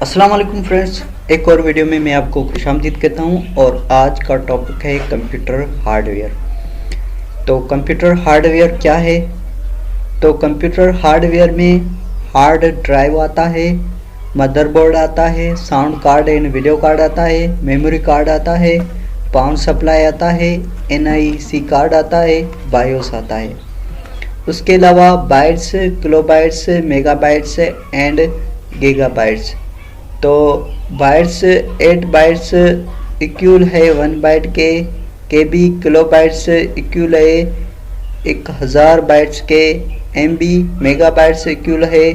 अस्सलाम वालेकुम फ्रेंड्स, एक और वीडियो में मैं आपको खुशामदीद कहता हूं और आज का टॉपिक है कंप्यूटर हार्डवेयर। तो कंप्यूटर हार्डवेयर क्या है? तो कंप्यूटर हार्डवेयर में हार्ड ड्राइव आता है, मदरबोर्ड आता है, sound card and video card आता है, मेमोरी कार्ड आता है, पावर सप्लाई आता है, एनआईसी कार्ड आता है, बायोस आता है। उसके अलावा bytes, kilobytes, megabytes and gigabytes. तो बाइट्स 8 बाइट्स इक्वल है 1 बाइट के बी, किलो बाइट्स इक्वल है 1000 बाइट्स के, M B, mega bytes equal है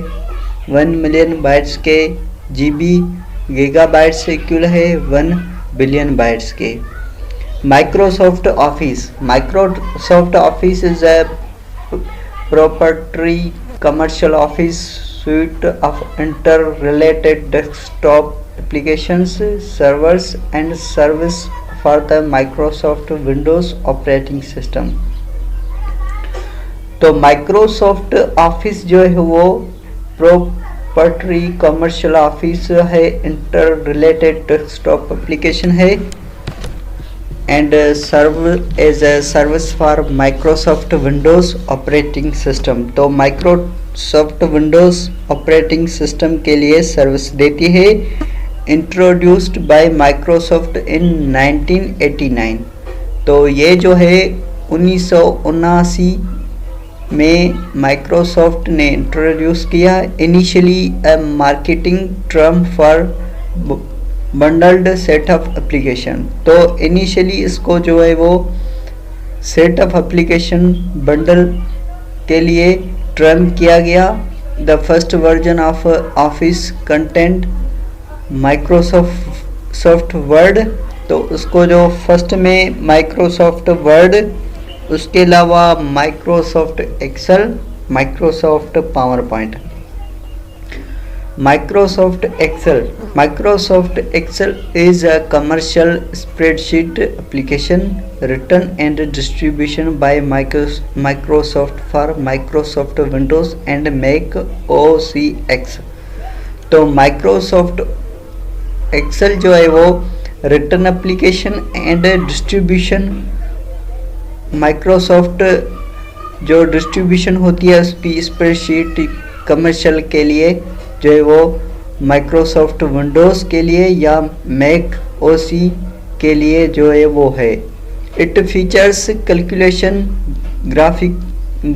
1 मिलियन बाइट्स के, G B, giga bytes equal है 1 बिलियन बाइट्स के। Microsoft Office is a proprietary commercial office suite of interrelated desktop applications, servers and service for the Microsoft Windows operating system। तो Microsoft office जो है वो proprietary commercial office है, inter related desktop application है and serve as a service for Microsoft Windows operating system। तो Microsoft Windows operating system के लिए service देती है। इंट्रोड्यूस्ड बाय माइक्रोसॉफ्ट इन 1989। तो ये जो है 1979 में माइक्रोसॉफ्ट ने इंट्रोड्यूस किया। Initially a marketing term for bundled set of application. तो इनिशियली इसको जो है वो सेट ऑफ एप्लीकेशन बंडल के लिए टर्म किया गया। The first version of office content Microsoft Word. तो उसको जो फर्स्ट में माइक्रोसॉफ्ट वर्ड, उसके अलावा Microsoft Excel, Microsoft PowerPoint. Microsoft Excel is a commercial spreadsheet application written and distribution by Microsoft for Microsoft Windows and Mac OS X। तो Microsoft Excel जो है वो written application and distribution, Microsoft जो distribution होती है उसकी spreadsheet commercial के लिए जो है वो माइक्रोसॉफ्ट विंडोज़ के लिए या मैक ओसी के लिए जो है वो है। It features calculation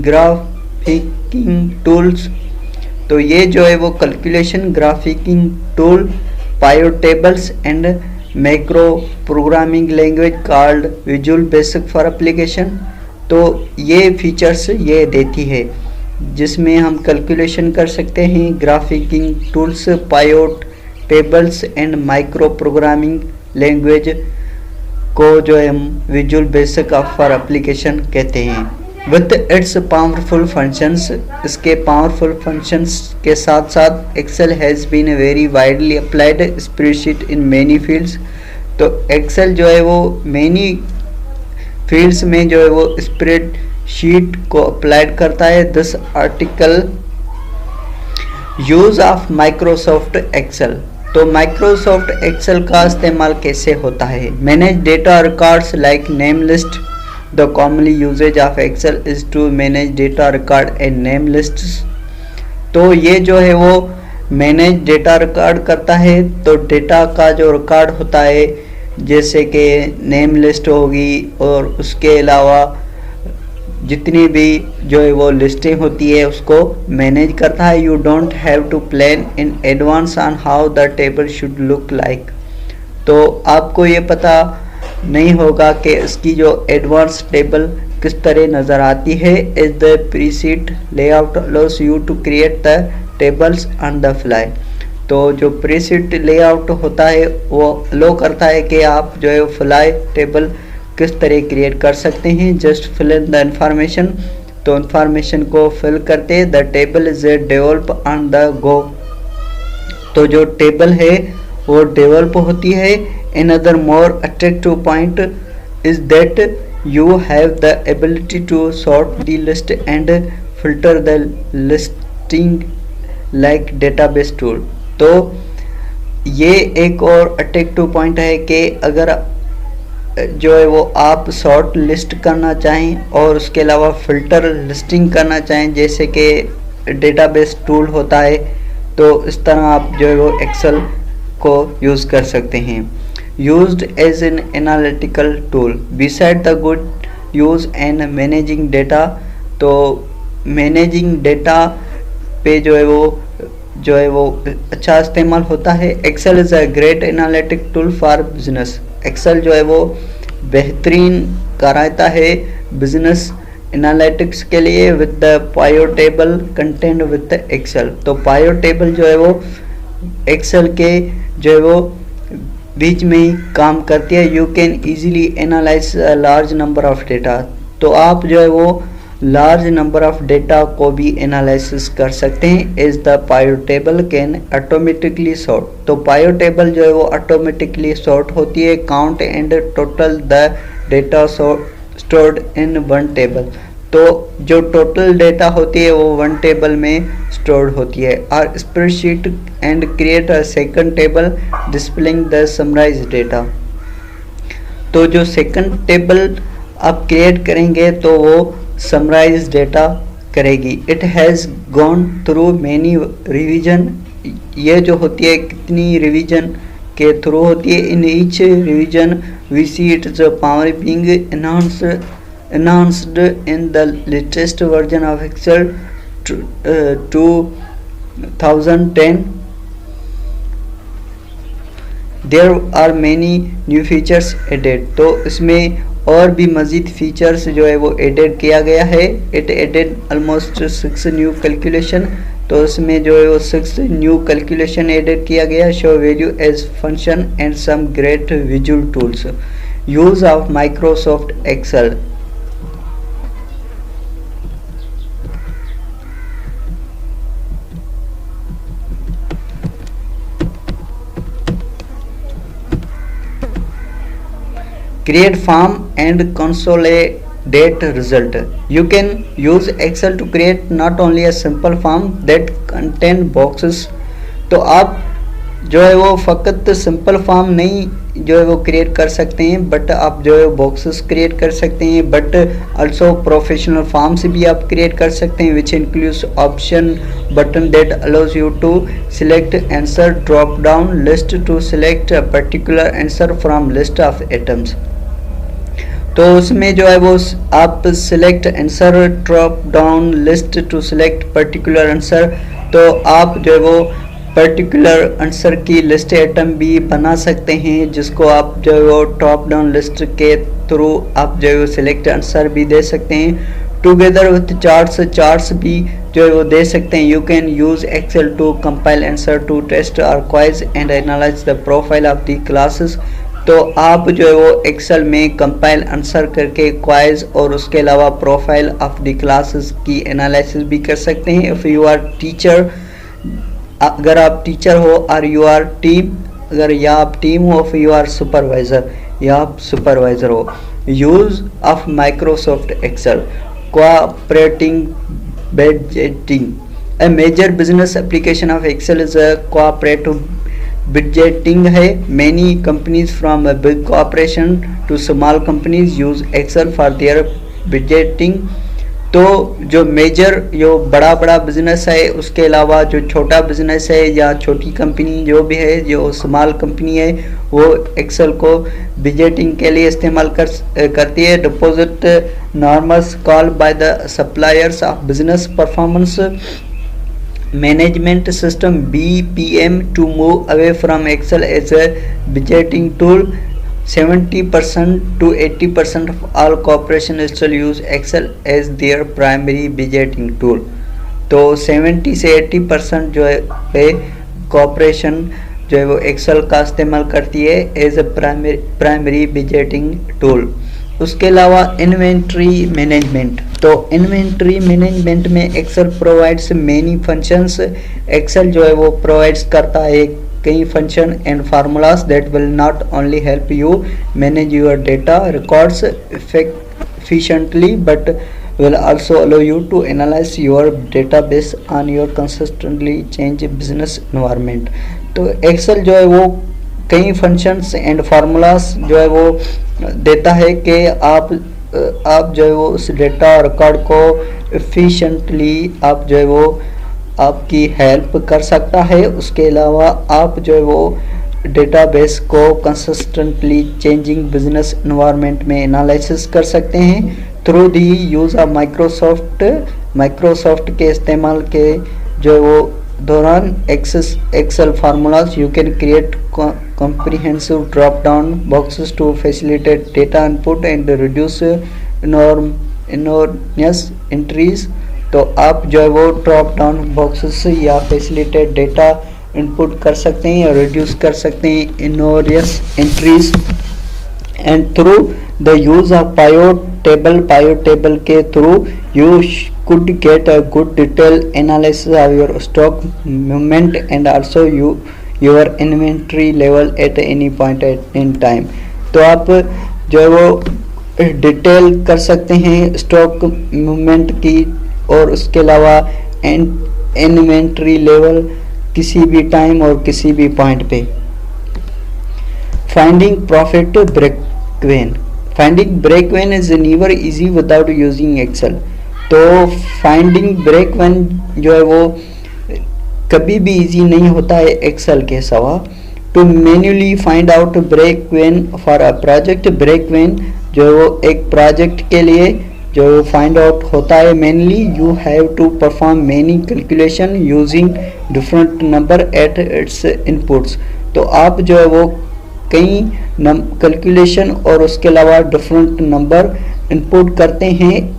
graphing tools. तो ये जो है वो calculation graphing tool, pivot tables and macro programming language called Visual Basic for application. तो ये फीचर्स ये देती है जिसमें हम कैलकुलेशन कर सकते हैं, graphing tools, pivot tables and micro programming language को जो हम विजुअल बेसिक फॉर एप्लीकेशन कहते हैं। विद इट्स पावरफुल फंक्शंस, इसके पावरफुल फंक्शंस के साथ साथ Excel has been very widely applied spreadsheet in many fields. तो एक्सेल जो है वो मैनी फील्ड्स में जो है वो स्प्रेड शीट को अप्लाइड करता है। This article use of Microsoft Excel. तो माइक्रोसॉफ्ट एक्सेल का इस्तेमाल कैसे होता है? Manage data records like name list. The commonly usages of Excel is to manage data record and name lists. तो ये जो है वो मैनेज डेटा रिकॉर्ड करता है। तो डेटा का जो रिकॉर्ड होता है जैसे कि नेम लिस्ट होगी और उसके अलावा जितनी भी जो है वो लिस्टिंग होती है उसको मैनेज करता है। You don't have to plan in advance on how the table should look like. तो आपको ये पता नहीं होगा कि इसकी जो एडवांस टेबल किस तरह नज़र आती है। Is the preset layout allows you to create the tables on the fly. तो जो प्रीसेट लेआउट होता है वो अलाउ करता है कि आप जो है फ्लाई टेबल किस तरह क्रिएट कर सकते हैं। Just fill in the information. तो इंफॉर्मेशन को फिल करते the table is develop on the go. तो जो टेबल है वो डेवलप होती है। Another more attractive point is that you have the ability to sort the list and filter the listing like database tool. तो ये एक और अट्रैक्टिव पॉइंट है कि अगर जो है वो आप शॉर्ट लिस्ट करना चाहें और उसके अलावा फिल्टर लिस्टिंग करना चाहें, जैसे कि डेटाबेस टूल होता है, तो इस तरह आप जो है वो एक्सेल को यूज़ कर सकते हैं। Used as an analytical tool beside the good use and managing data. तो मैनेजिंग डेटा पे जो है वो अच्छा इस्तेमाल होता है। Excel is a great analytic tool for business. Excel जो है वो बेहतरीन कराता है बिजनेस एनालिटिक्स के लिए with the pivot table content with the Excel. तो पायो टेबल जो है वो एक्सेल के जो है वो बीच में ही काम करती है। You can easily analyse large number of data. तो आप जो है वो लार्ज नंबर ऑफ डेटा को भी एनालिसिस कर सकते हैं। Is the pivot table can automatically sort. तो पायो टेबल जो है वो ऑटोमेटिकली सॉर्ट होती है। Count and total the data stored in one table. तो जो टोटल डेटा होती है वो वन टेबल में स्टोर्ड होती है। और spreadsheet and create a second table displaying the summarise data. तो जो सेकंड टेबल आप क्रिएट करेंगे तो वो समराइज डेटा करेगी। It has gone through many revision. ये जो होती है कितनी रिवीजन के थ्रू होती है। In each revision we see its power being enhanced in the latest version of Excel 2010. There are many new features added. तो इसमें और भी मज़ीद फीचर्स जो है वो एडेड किया गया है। It added almost 6 new calculation. तो इसमें जो है वो 6 न्यू कैलकुलेशन एडेड किया गया। Show value as function and some great visual tools. Use of Microsoft Excel. Create form and consolidate result. You can use Excel to create not only a simple form that contain boxes. तो आप जो है वो फ़कत simple form नहीं जो है वो क्रिएट कर सकते हैं, बट आप जो है बॉक्सेस क्रिएट कर सकते हैं, बट आल्सो प्रोफेशनल फॉर्म्स भी आप क्रिएट कर सकते हैं, which includes option button that allows you to select answer, drop down list to select a particular answer from list of items. तो उसमें जो है वो आप select answer, drop down list to select particular answer. तो आप जो है वो पर्टिकुलर आंसर की लिस्ट आइटम भी बना सकते हैं, जिसको आप जो है वो टॉप डाउन लिस्ट के थ्रू आप जो है वो सिलेक्ट आंसर भी दे सकते हैं। टुगेदर विथ चार्ट्स भी जो है वो दे सकते हैं। You can use Excel to compile answer to test और quiz and analyse the profile of the classes. तो आप जो है वो एक्सेल में कंपाइल आंसर करके क्वाइज और उसके अलावा प्रोफाइल ऑफ द क्लासेस की एनालिसिस भी कर सकते हैं। इफ़ यू आर टीचर, अगर आप टीचर हो, और यू आर टीम, अगर या आप टीम हो, इफ यू आर सुपरवाइज़र या आप सुपरवाइज़र हो। Use of Microsoft Excel. Cooperating budgeting. A major business application of Excel is a cooperative budgeting है। Many companies from a big corporation to small companies use Excel for their budgeting। तो जो major जो बड़ा business है, उसके अलावा जो छोटा बिजनेस है या छोटी कंपनी जो भी है, जो स्मॉल कंपनी है, वो एक्सेल को बजटिंग के लिए इस्तेमाल करती है। Deposit norms call by the suppliers of business performance management system BPM to move away from Excel as a budgeting tool. 70% to 80% of all corporations still use Excel as their primary budgeting tool। तो 70 से 80% जो है corporation जो है वो Excel का इस्तेमाल करती है as a primary budgeting tool. उसके अलावा इन्वेंट्री मैनेजमेंट। तो इन्वेंट्री मैनेजमेंट में Excel provides many functions. Excel जो है वो प्रोवाइड्स करता है कई function and formulas that will not only help you manage your data records efficiently but will also allow you to analyze your database on your consistently changing business environment। तो Excel जो है वो कई functions and formulas जो है वो देता है कि आप जो है वो उस डेटा रिकॉर्ड को एफिशिएंटली आप जो है वो आपकी हेल्प कर सकता है। उसके अलावा आप जो है वो डेटाबेस को कंसिस्टेंटली चेंजिंग बिजनेस एनवायरनमेंट में एनालिसिस कर सकते हैं through the use of Microsoft के इस्तेमाल के जो है वो दौरान Excel formulas you can create comprehensive drop down boxes to facilitate data input and reduce enormous entries। तो आप जो है वो ड्रॉप डाउन बॉक्सेस या फैसिलिटेट डेटा इनपुट कर सकते हैं या रिड्यूस कर सकते हैं इनोरियस entries and through the use of pivot table के through you could get a good detailed analysis of your stock movement and also your inventory level at any point in time। तो आप जो है वो डिटेल कर सकते हैं stock movement की और उसके अलावा इन्वेंट्री लेवल किसी भी टाइम और किसी भी पॉइंट पे। Finding profit break even is never easy without using Excel. तो फाइंडिंग ब्रेक इवन जो है वो कभी भी इजी नहीं होता है एक्सेल के सिवा। To manually find out break even for a project, break even जो है वो एक प्रोजेक्ट के लिए जो फाइंड आउट होता है manually you have to perform many calculation using different number at its inputs. तो आप जो है वो कई कैलकुलेशन और उसके अलावा डिफरेंट नंबर इनपुट करते हैं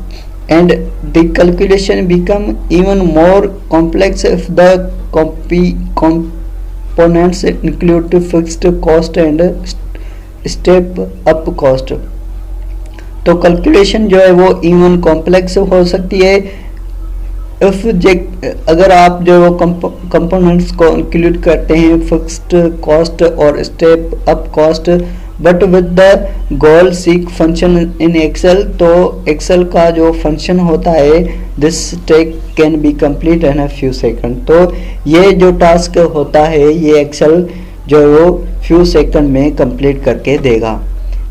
and the calculation become even more complex if the components include fixed cost and step up cost। तो कैलकुलेशन जो है वो इवन कॉम्प्लेक्स हो सकती है अगर आप जो कंपोनेंट्स को इंक्लूड करते हैं फिक्स्ड कॉस्ट और step up cost but with the goal seek function in Excel. तो एक्सेल का जो फंक्शन होता है this take can be complete in a few second. तो ये जो टास्क होता है ये एक्सेल जो है वो फ्यू सेकंड में कंप्लीट करके देगा।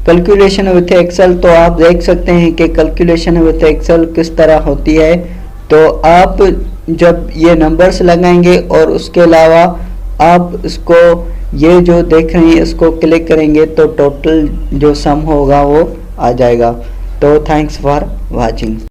कैलकुलेशन विथ एक्सेल, तो आप देख सकते हैं कि कैलकुलेशन विथ एक्सेल किस तरह होती है। तो आप जब ये नंबर्स लगाएंगे और उसके अलावा आप इसको ये जो देख रहे हैं इसको क्लिक करेंगे तो टोटल जो सम होगा वो आ जाएगा। तो थैंक्स फॉर वाचिंग।